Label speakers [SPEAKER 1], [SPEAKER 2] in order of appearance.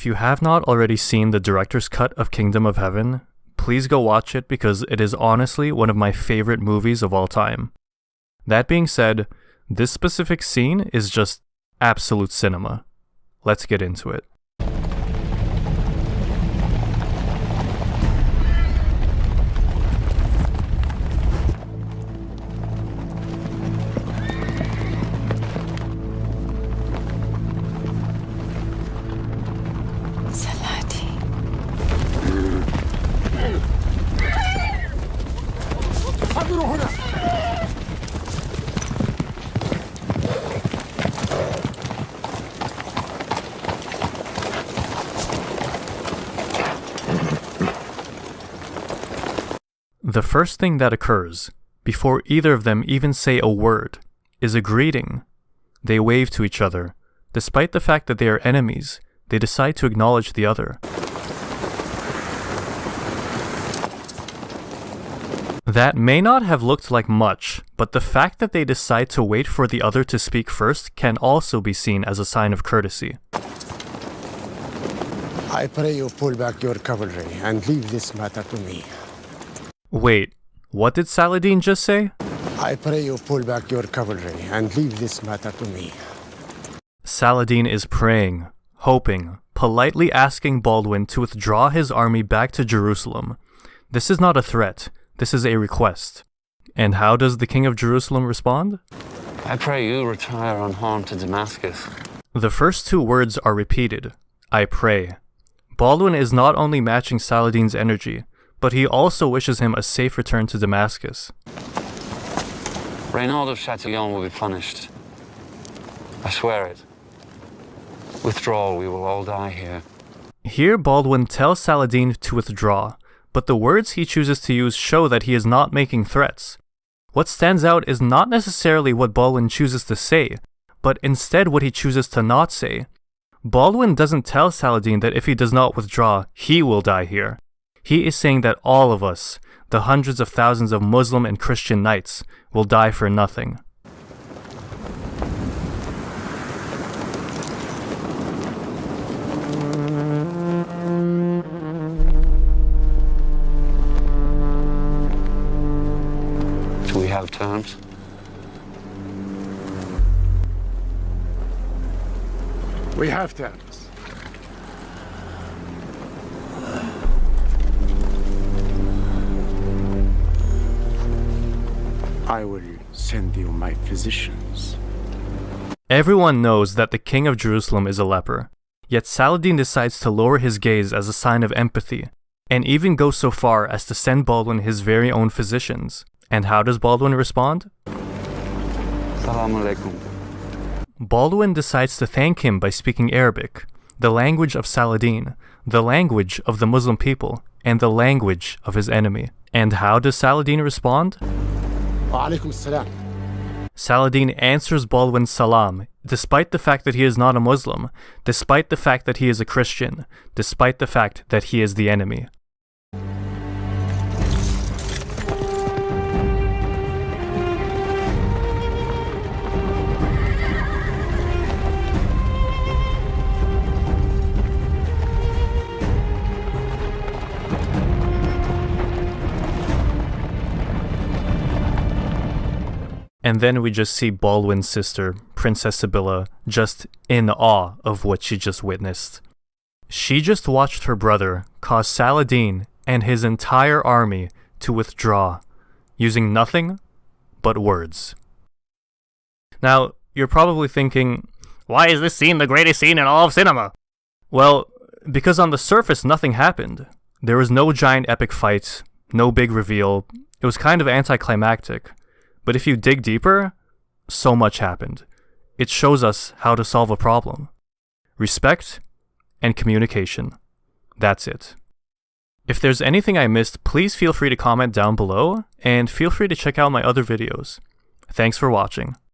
[SPEAKER 1] If you have not already seen the director's cut of Kingdom of Heaven, please go watch it because it is honestly one of my favorite movies of all time. That being said, this specific scene is just absolute cinema. Let's get into it. The first thing that occurs, before either of them even say a word, is a greeting. They wave to each other. Despite the fact that they are enemies, they decide to acknowledge the other. That may not have looked like much, but the fact that they decide to wait for the other to speak first can also be seen as a sign of courtesy.
[SPEAKER 2] I pray you pull back your cavalry and leave this matter to me.
[SPEAKER 1] Wait, what did Saladin just say?
[SPEAKER 2] I pray you pull back your cavalry and leave this matter to me.
[SPEAKER 1] Saladin is praying, hoping, politely asking Baldwin to withdraw his army back to Jerusalem. This is not a threat, this is a request. And how does the king of Jerusalem respond?
[SPEAKER 3] I pray you retire unharmed to Damascus.
[SPEAKER 1] The first two words are repeated, I pray. Baldwin is not only matching Saladin's energy, but he also wishes him a safe return to Damascus.
[SPEAKER 3] Reynald of Chatillon will be punished. I swear it. Withdraw, we will all die here.
[SPEAKER 1] Here Baldwin tells Saladin to withdraw, but the words he chooses to use show that he is not making threats. What stands out is not necessarily what Baldwin chooses to say, but instead what he chooses to not say. Baldwin doesn't tell Saladin that if he does not withdraw, he will die here. He is saying that all of us, the hundreds of thousands of Muslim and Christian knights, will die for nothing.
[SPEAKER 3] Do we have terms?
[SPEAKER 2] We have terms. I will send you my physicians.
[SPEAKER 1] Everyone knows that the king of Jerusalem is a leper, yet Saladin decides to lower his gaze as a sign of empathy, and even go so far as to send Baldwin his very own physicians. And how does Baldwin respond?
[SPEAKER 3] Salaam alaikum.
[SPEAKER 1] Baldwin decides to thank him by speaking Arabic, the language of Saladin, the language of the Muslim people, and the language of his enemy. And how does Saladin respond? Saladin answers Baldwin's salam, despite the fact that he is not a Muslim, despite the fact that he is a Christian, despite the fact that he is the enemy. And then we just see Baldwin's sister, Princess Sibylla, just in awe of what she just witnessed. She just watched her brother cause Saladin and his entire army to withdraw, using nothing but words. Now, you're probably thinking, why is this scene the greatest scene in all of cinema? Well, because on the surface nothing happened. There was no giant epic fight, no big reveal. It was kind of anticlimactic. But if you dig deeper, so much happened. It shows us how to solve a problem. Respect and communication. That's it. If there's anything I missed, please feel free to comment down below, and feel free to check out my other videos. Thanks for watching.